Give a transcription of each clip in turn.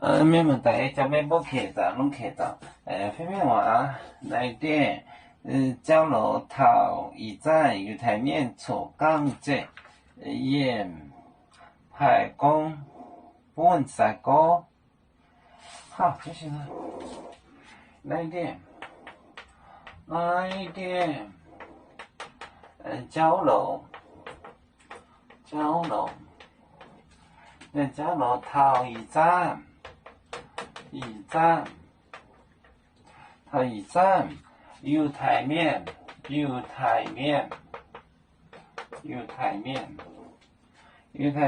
咩問題？就咩冇劇集，攏劇集。飛面話來電，交流頭一站與台面坐港姐，演排公本賽歌。好，繼續啦。來電，交流，交流頭一站。有台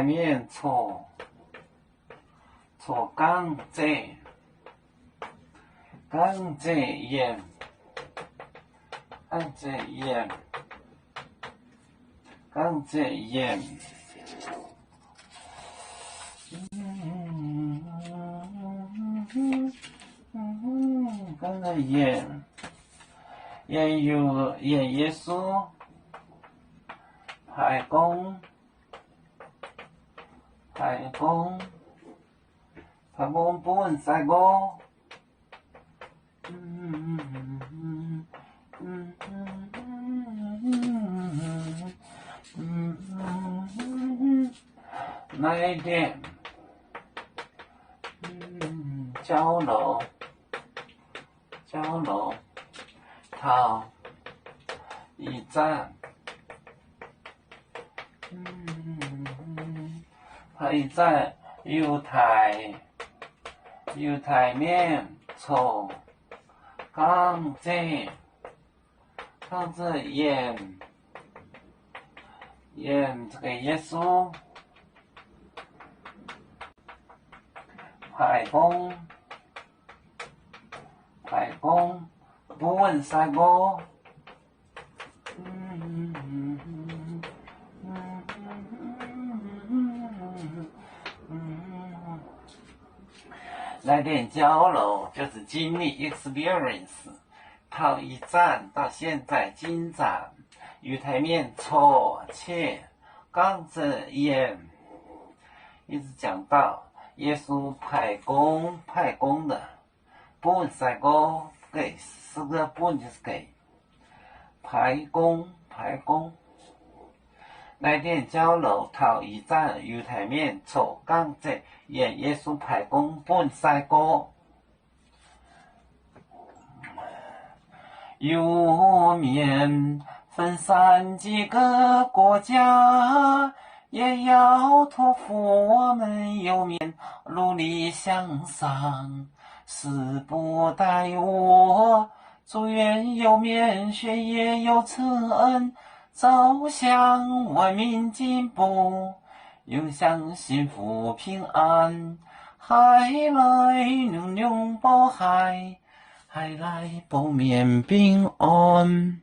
面坐港姐演刚才演耶稣排公本賽歌。來電，交流頭一站，頭一站有台面坐港姐演這個耶穌排公本賽歌。來電交流就是經歷 experience， 頭一站到現在進展，與台面錯切剛着演，一直講到耶穌排公的本賽歌，給四個本就是給排公。來電交流頭一站與台面坐港姐演耶穌排公本賽歌。有面分散幾個國家，也要托付我們有面努力向上，時不待我，祝願有面學業有成，走向文明進步，永享幸福平安，海來能擁抱海來保面平安。